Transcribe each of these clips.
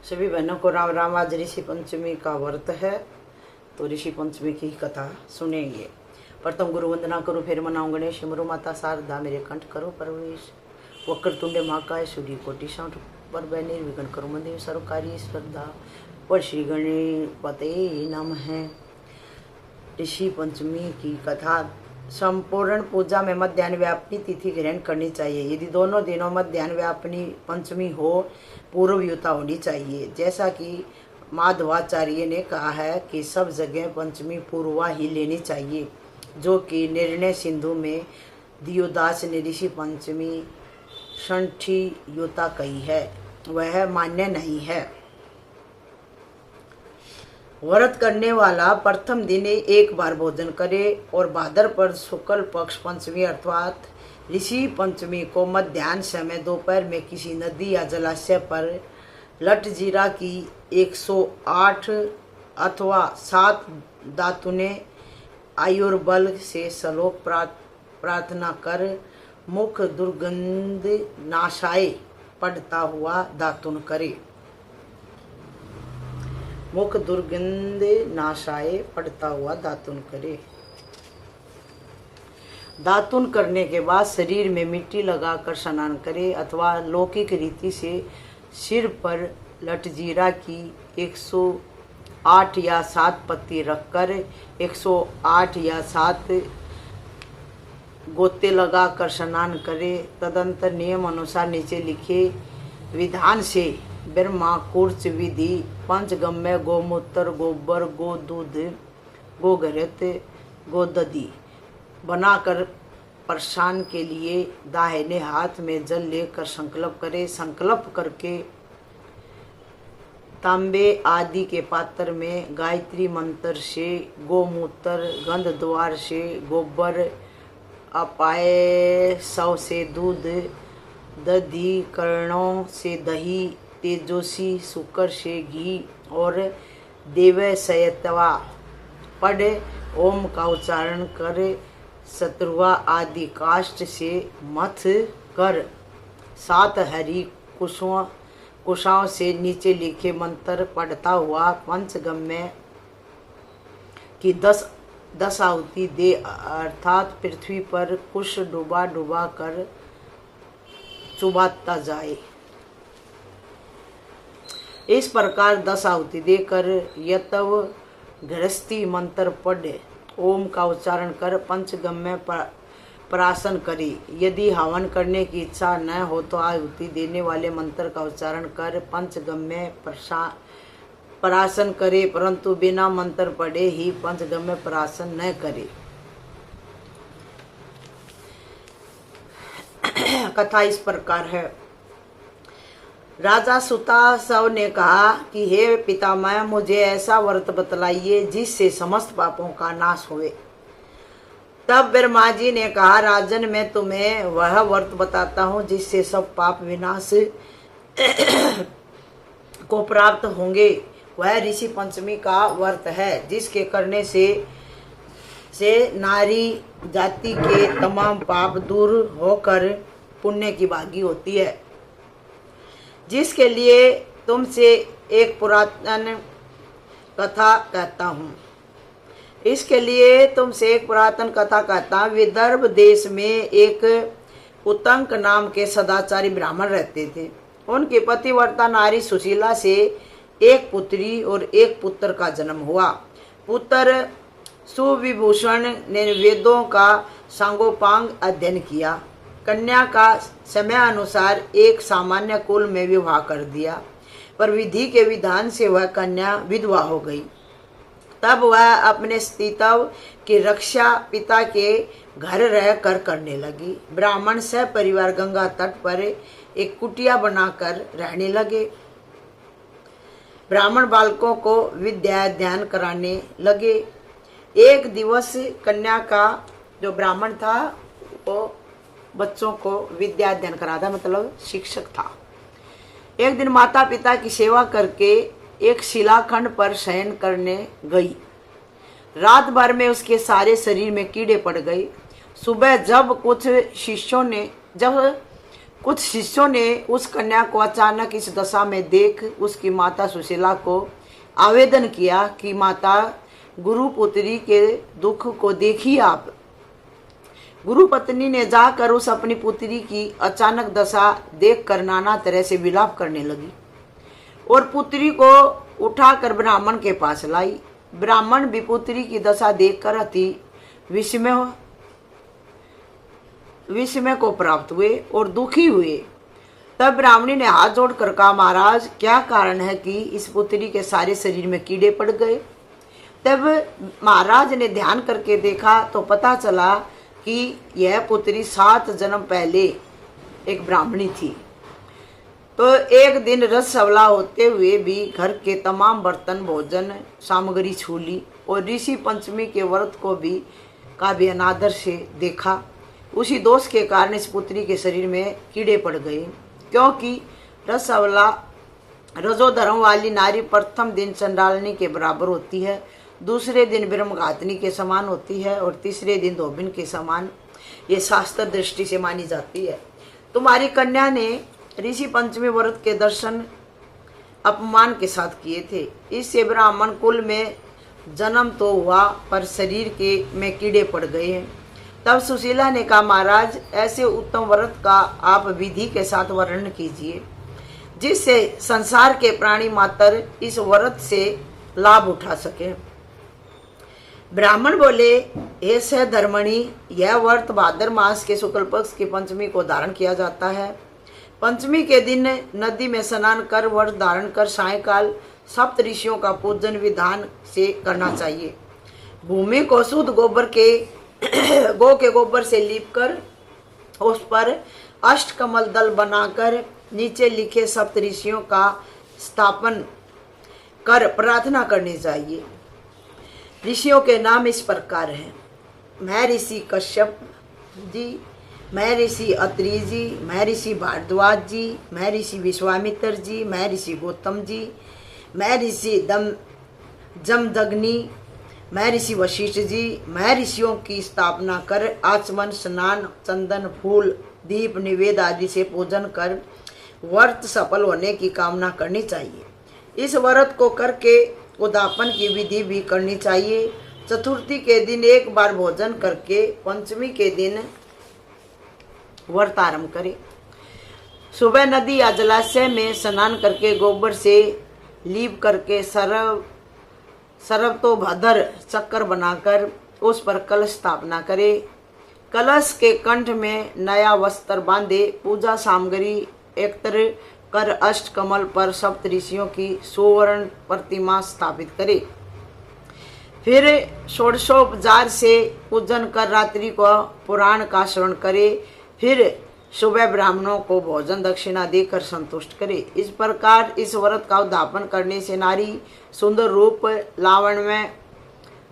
सभी बहनों को राम राम। आज ऋषि पंचमी का व्रत है तो ऋषि पंचमी की कथा सुनेंगे। प्रथम गुरु वंदना करो, फिर मनाऊं गणेश। मरु माता शारदा मेरे कंठ करो प्रवेश। वक्रतुंड महाकाय सूर्य कोटि पर बहने विघ्न करो मंदिर सर्वकारी श्रद्धा पर श्री गणपते नमः। ऋषि पंचमी की कथा। संपूर्ण पूजा में मध्याह्न व्यापनी तिथि ग्रहण करनी चाहिए। यदि दोनों दिनों मध्याह्न व्यापनी पंचमी हो, पूर्वयुता होनी चाहिए। जैसा कि माधवाचार्य ने कहा है कि सब जगह पंचमी पूर्वा ही लेनी चाहिए, जो कि निर्णय सिंधु में दियोदास ने ऋषि पंचमी षष्ठी युता कही है, वह मान्य नहीं है। व्रत करने वाला प्रथम दिन एक बार भोजन करे और भाद्रपद शुक्ल पक्ष पंचमी अर्थात ऋषि पंचमी को मध्याह्न समय दोपहर में किसी नदी या जलाशय पर लटजीरा की 108 अथवा 7 दातुने आयुर्बल से श्लोक प्रार्थना कर मुख दुर्गंध नाशाय पढ़ता हुआ दातुन करे। मुख दुर्गंध नाशाय पढ़ता हुआ दातुन करे। दातुन करने के बाद शरीर में मिट्टी लगाकर स्नान करे अथवा लौकिक रीति से सिर पर लटजीरा की 108 या 7 पत्ती रखकर 108 या 7 गोते लगाकर स्नान करे। तदंतर नियम अनुसार नीचे लिखे विधान से ब्रह्मा कुर्च विधि पंचगम्य गोमूत्र गोबर गोदूध गोघृत गोदधि बनाकर प्रसाद के लिए दाहिने हाथ में जल लेकर संकल्प करे। संकल्प करके तांबे आदि के पात्र में गायत्री मंत्र से गोमूत्र, गंध द्वार से गोबर, अपाय सौ से दूध, दधि कर्णों से दही, तेजोसी शुक्र से घी और देवय सयतवा पढ़ ओम का उच्चारण कर शत्रुआ आदि काष्ठ से मथ कर 7 हरी कुशाओं से नीचे लिखे मंत्र पढ़ता हुआ पंचगम्य की 10 आहुति दे अर्थात पृथ्वी पर कुश डूबा डूबा कर चुबाता जाए। इस प्रकार 10 आहुति देकर यतव गृहस्थी मंत्र पढ़ ओम का उच्चारण कर पंचगम्य प्राशन करे। यदि हवन करने की इच्छा न हो तो आहुति देने वाले मंत्र का उच्चारण कर पंचगम्य प्राशन करे, परंतु बिना मंत्र पढ़े ही पंचगम्य प्राशन न करे। कथा इस प्रकार है। राजा सुतासव ने कहा कि हे पितामह, मुझे ऐसा व्रत बतलाइए जिससे समस्त पापों का नाश होवे। तब ब्रह्मा जी ने कहा, राजन, मैं तुम्हें वह व्रत बताता हूँ जिससे सब पाप विनाश को प्राप्त होंगे। वह ऋषि पंचमी का व्रत है, जिसके करने से नारी जाति के तमाम पाप दूर होकर पुण्य की भागी होती है। जिसके लिए तुमसे एक पुरातन कथा कहता हूँ। इसके लिए तुमसे एक पुरातन कथा कहता हूँ। विदर्भ देश में एक उतंक नाम के सदाचारी ब्राह्मण रहते थे। उनकी पतिव्रता नारी सुशीला से एक पुत्री और एक पुत्र का जन्म हुआ। पुत्र सुविभूषण ने वेदों का सांगोपांग अध्ययन किया। कन्या का समय अनुसार एक सामान्य कुल में विवाह कर दिया, पर विधि के विधान से वह कन्या विधवा हो गई। तब वह अपने स्तित्व की रक्षा पिता के घर रह कर करने लगी। ब्राह्मण सह परिवार गंगा तट पर एक कुटिया बनाकर रहने लगे। ब्राह्मण बालकों को विद्या अध्ययन कराने लगे। एक दिवस कन्या का जो ब्राह्मण था वो बच्चों को विद्या अध्ययन कराता, मतलब शिक्षक था। एक दिन माता पिता की सेवा करके एक शिलाखंड पर शयन करने गई। रात भर में उसके सारे शरीर में कीड़े पड़ गए। सुबह जब कुछ शिष्यों ने उस कन्या को अचानक इस दशा में देख उसकी माता सुशीला को आवेदन किया कि माता, गुरु पुत्री के दुख को देखिए आप। गुरु पत्नी ने जाकर उस अपनी पुत्री की अचानक दशा देखकर नाना तरह से विलाप करने लगी और पुत्री को उठाकर ब्राह्मण के पास लाई। ब्राह्मण भी पुत्री की दशा देखकर अति विस्मय को प्राप्त हुए और दुखी हुए। तब ब्राह्मणी ने हाथ जोड़कर कहा, महाराज, क्या कारण है कि इस पुत्री के सारे शरीर में कीड़े पड़ गए? तब महाराज ने ध्यान करके देखा तो पता चला कि यह पुत्री 7 जन्म पहले एक ब्राह्मणी थी। तो एक दिन रस सवला होते हुए भी घर के तमाम बर्तन, भोजन सामग्री छू ली और ऋषि पंचमी के व्रत को भी अनादर से देखा। उसी दोष के कारण इस पुत्री के शरीर में कीड़े पड़ गए, क्योंकि रसवला रजोधर्म वाली नारी प्रथम दिन चंडालनी के बराबर होती है, दूसरे दिन ब्रह्मघातनी के समान होती है और तीसरे दिन धोबिन के समान ये शास्त्र दृष्टि से मानी जाती है। तुम्हारी कन्या ने ऋषि पंचमी व्रत के दर्शन अपमान के साथ किए थे। इससे ब्राह्मण कुल में जन्म तो हुआ पर शरीर के में कीड़े पड़ गए हैं। तब सुशीला ने कहा, महाराज, ऐसे उत्तम व्रत का आप विधि के साथ वर्णन कीजिए जिससे संसार के प्राणी मात्र इस व्रत से लाभ उठा सके। ब्राह्मण बोले, हे सहधर्मणि, यह व्रत भाद्र मास के शुक्ल पक्ष की पंचमी को धारण किया जाता है। पंचमी के दिन नदी में स्नान कर व्रत धारण कर सायंकाल सप्त ऋषियों का पूजन विधान से करना चाहिए। भूमि को शुद्ध गो के गोबर से लीप कर उस पर अष्टकमल दल बनाकर नीचे लिखे सप्त ऋषियों का स्थापन कर प्रार्थना करनी चाहिए। ऋषियों के नाम इस प्रकार हैं: मैं ऋषि कश्यप जी, मैं ऋषि अत्रि जी, मैं ऋषि भारद्वाज जी, मैं ऋषि विश्वामित्र जी, मैं ऋषि गौतम जी, मैं ऋषि जमदग्नि, मैं ऋषि वशिष्ठ जी। मैं ऋषियों की स्थापना कर आचमन, स्नान, चंदन, फूल, दीप, निवेद आदि से पूजन कर व्रत सफल होने की कामना करनी चाहिए। इस व्रत को करके उद्यापन की विधि भी करनी चाहिए। चतुर्थी के दिन एक बार भोजन करके पंचमी के दिन व्रत आरंभ करें। सुबह नदी या जलाशय में स्नान करके गोबर से लीप करके सरव तो भद्र चक्कर बनाकर उस पर कलश स्थापना करे। कलश के कंठ में नया वस्त्र बांधे पूजा सामग्री एकत्र कर अष्टकमल पर सप्त ऋषियों की सुवर्ण प्रतिमा स्थापित करे। फिर षोडशोपचार से पूजन कर रात्रि को पुराण का श्रवण करे। फिर सुबह ब्राह्मणों को भोजन दक्षिणा देकर संतुष्ट करे। इस प्रकार इस व्रत का उद्यापन करने से नारी सुंदर रूप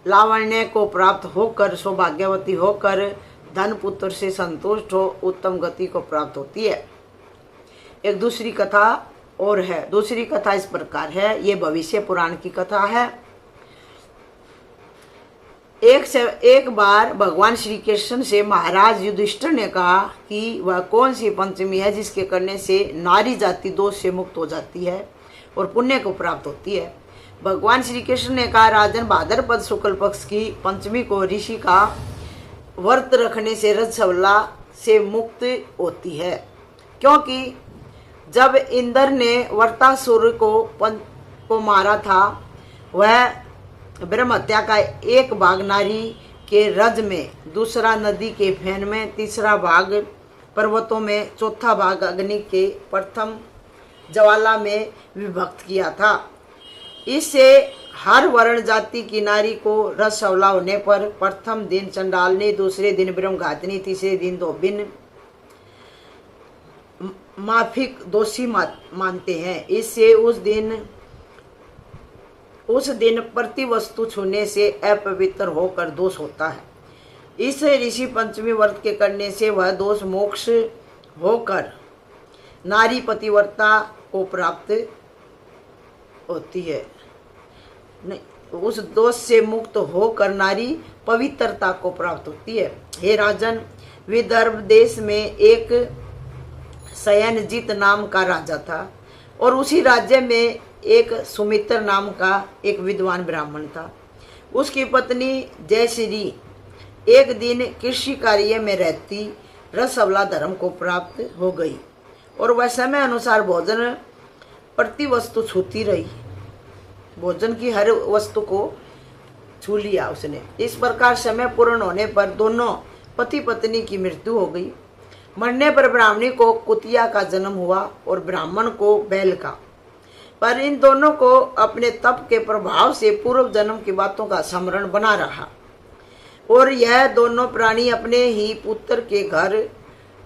लावण्य को प्राप्त होकर सौभाग्यवती होकर धन पुत्र से संतुष्ट हो उत्तम गति को प्राप्त होती है। एक दूसरी कथा और है। दूसरी कथा इस प्रकार है, ये भविष्य पुराण की कथा है। एक बार भगवान श्री कृष्ण से महाराज युधिष्ठिर ने कहा कि वह कौन सी पंचमी है जिसके करने से नारी जाति दोष से मुक्त हो जाती है और पुण्य को प्राप्त होती है। भगवान श्री कृष्ण ने कहा, राजन, भाद्रपद शुक्ल पक्ष की पंचमी को ऋषि का व्रत रखने से रजसवला से मुक्त होती है, क्योंकि जब इंद्र ने वर्तासुर को मारा था, वह ब्रह्म हत्या का एक भाग नारी के रज में, दूसरा नदी के फेन में, तीसरा भाग पर्वतों में, चौथा भाग अग्नि के प्रथम ज्वाला में विभक्त किया था। इससे हर वर्ण जाति की नारी को रजसवला होने पर प्रथम दिन चंडालनी, दूसरे दिन ब्रह्मघातनी, तीसरे दिन धोबिन माफिक दोषी मानते हैं। इससे उस दिन प्रति वस्तु छूने से अपवित्र होकर दोष होता है। इस ऋषि पंचमी व्रत के करने से वह दोष मोक्ष होकर नारी पतिव्रता को प्राप्त होती है। उस दोष से मुक्त होकर नारी पवित्रता को प्राप्त होती है। हे राजन, विदर्भ देश में एक सयनजीत नाम का राजा था और उसी राज्य में एक सुमित्र नाम का एक विद्वान ब्राह्मण था। उसकी पत्नी जयश्री एक दिन कृषि कार्य में रहती रसवला धर्म को प्राप्त हो गई और वह समय अनुसार भोजन प्रति वस्तु छूती रही। भोजन की हर वस्तु को छू लिया उसने। इस प्रकार समय पूर्ण होने पर दोनों पति पत्नी की मृत्यु हो गई। मरने पर ब्राह्मणी को कुतिया का जन्म हुआ और ब्राह्मण को बैल का। पर इन दोनों को अपने तप के प्रभाव से पूर्व जन्म की बातों का स्मरण बना रहा और यह दोनों प्राणी अपने ही पुत्र के घर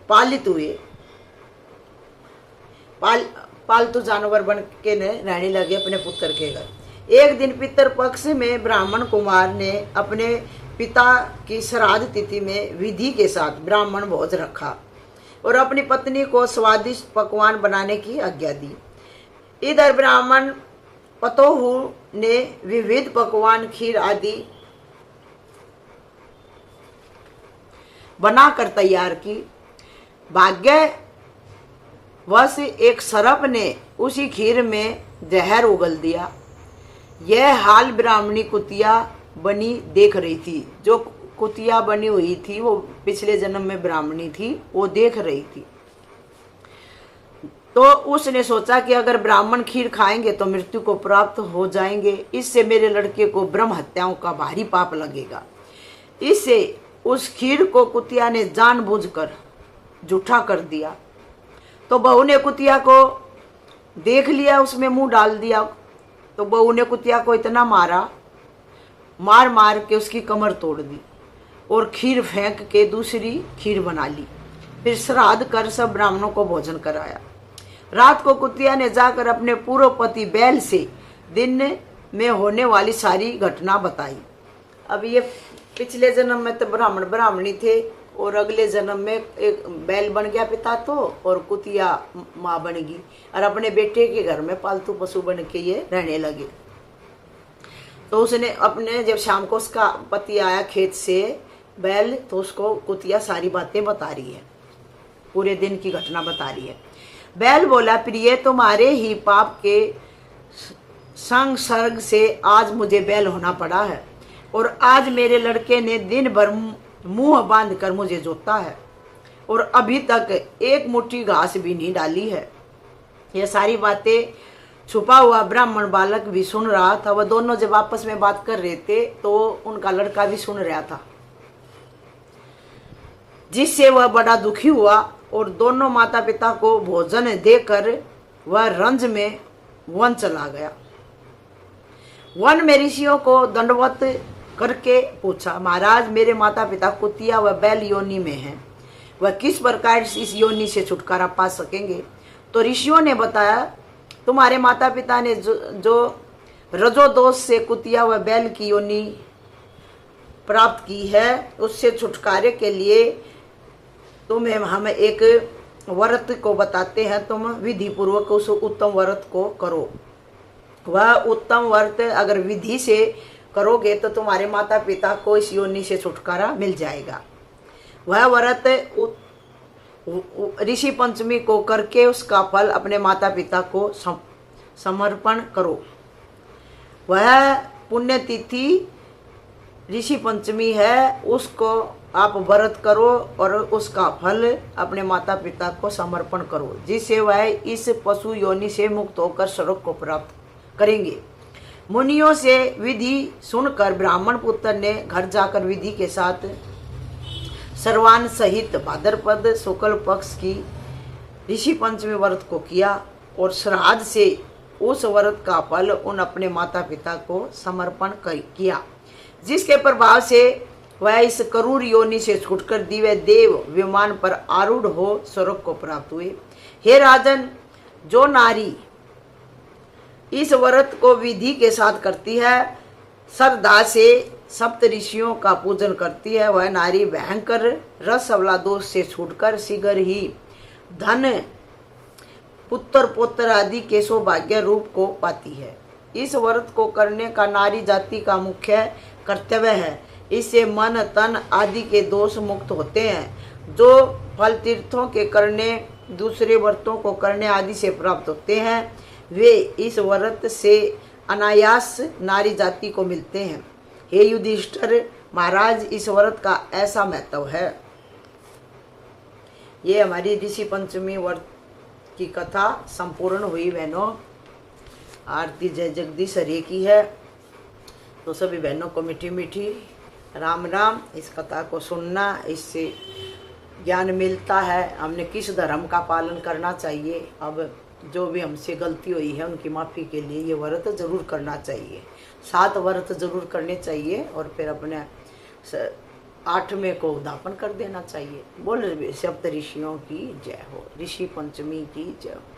पालित हुए, पालतू जानवर बन के रहने लगे अपने पुत्र के घर। एक दिन पितर पक्ष में ब्राह्मण कुमार ने अपने पिता की श्राद्ध तिथि में विधि के साथ ब्राह्मण भोज रखा और अपनी पत्नी को स्वादिष्ट पकवान बनाने की आज्ञा दी। इधर ब्राह्मण पतोहू ने विविध पकवान खीर आदि बनाकर तैयार की। भाग्यवश एक सर्प ने उसी खीर में जहर उगल दिया। यह हाल ब्राह्मणी कुतिया बनी देख रही थी। जो कुतिया बनी हुई थी वो पिछले जन्म में ब्राह्मणी थी, वो देख रही थी। तो उसने सोचा कि अगर ब्राह्मण खीर खाएंगे तो मृत्यु को प्राप्त हो जाएंगे, इससे मेरे लड़के को ब्रह्म हत्याओं का भारी पाप लगेगा। इससे उस खीर को कुतिया ने जानबूझकर जूठा कर दिया। तो बहू ने कुतिया को देख लिया, उसमें मुंह डाल दिया। तो बहू ने कुतिया को इतना मार मार के उसकी कमर तोड़ दी और खीर फेंक के दूसरी खीर बना ली। फिर श्राद्ध कर सब ब्राह्मणों को भोजन कराया। रात को कुतिया ने जाकर अपने पूर्व पति बैल से दिन में होने वाली सारी घटना बताई। अब ये पिछले जन्म में तो ब्राह्मण ब्राह्मणी थे और अगले जन्म में एक बैल बन गया पिता तो, और कुतिया माँ बन गई और अपने बेटे के घर में पालतू पशु बन के ये रहने लगे। तो उसने अपने जब शाम को उसका पति आया खेत से बैल, तो उसको कुतिया सारी बातें बता रही है, पूरे दिन की घटना बता रही है। बैल बोला, प्रिय तुम्हारे ही पाप के संसर्ग से आज मुझे बैल होना पड़ा है और आज मेरे लड़के ने दिन भर मुंह बांध कर मुझे जोता है और अभी तक एक मुट्ठी घास भी नहीं डाली है। ये सारी बातें छुपा हुआ ब्राह्मण बालक भी सुन रहा था। वह दोनों जब आपस में बात कर रहे थे तो उनका लड़का भी सुन रहा था, जिससे वह बड़ा दुखी हुआ और दोनों माता पिता को भोजन देकर वह रंज में वन चला गया। वन में ऋषियों को दंडवत करके पूछा, महाराज मेरे माता पिता कुतिया व बैल योनि में हैं, वह किस प्रकार इस योनि से छुटकारा पा सकेंगे? तो ऋषियों ने बताया, तुम्हारे माता पिता ने जो रजोदोष से कुतिया व बैल की योनि प्राप्त की है, उससे छुटकारे के लिए तुम्हें हम एक व्रत को बताते हैं, तुम विधि पूर्वक उस उत्तम व्रत को करो। वह उत्तम व्रत अगर विधि से करोगे तो तुम्हारे माता पिता को इस योनि से छुटकारा मिल जाएगा। वह व्रत ऋषि पंचमी को करके उसका फल अपने माता पिता को समर्पण करो। वह पुण्यतिथि ऋषि पंचमी है, उसको आप व्रत करो और उसका फल अपने माता पिता को समर्पण करो, जिससे वह इस पशु योनि से मुक्त होकर स्वर्ग को प्राप्त करेंगे। मुनियों से विधि सुनकर ब्राह्मण पुत्र ने घर जाकर विधि के साथ सर्वान सहित भाद्रपद शुक्ल पक्ष की ऋषि पंचमी व्रत को किया और श्राद्ध से उस व्रत का फल उन अपने माता पिता को समर्पण किया, जिसके प्रभाव से वह इस करूर योनि से छूटकर दिव्य देव विमान पर आरूढ़ हो स्वर्ग को प्राप्त हुए। हे राजन, जो नारी इस व्रत को विधि के साथ करती है, श्रद्धा से सप्त ऋषियों का पूजन करती है, वह नारी भयंकर रसवला दोष से छूटकर शीघ्र ही धन पुत्र पुत्र आदि के सौभाग्य रूप को पाती है। इस व्रत को करने का नारी जाति का मुख्य कर्तव्य है। इससे मन तन आदि के दोष मुक्त होते हैं। जो फल तीर्थों के करने दूसरे व्रतों को करने आदि से प्राप्त होते हैं, वे इस व्रत से अनायास नारी जाति को मिलते हैं। हे युधिष्ठिर महाराज, इस व्रत का ऐसा महत्व है। ये हमारी ऋषि पंचमी व्रत की कथा संपूर्ण हुई बहनों। आरती जय जगदीश हरे की है। तो सभी बहनों को मीठी मीठी राम राम। इस कथा को सुनना, इससे ज्ञान मिलता है हमने किस धर्म का पालन करना चाहिए। अब जो भी हमसे गलती हुई है उनकी माफ़ी के लिए ये व्रत जरूर करना चाहिए। 7 व्रत जरूर करने चाहिए और फिर अपने 8वें को उद्यापन कर देना चाहिए। बोल सप्त ऋषियों की जय हो। ऋषि पंचमी की जय हो।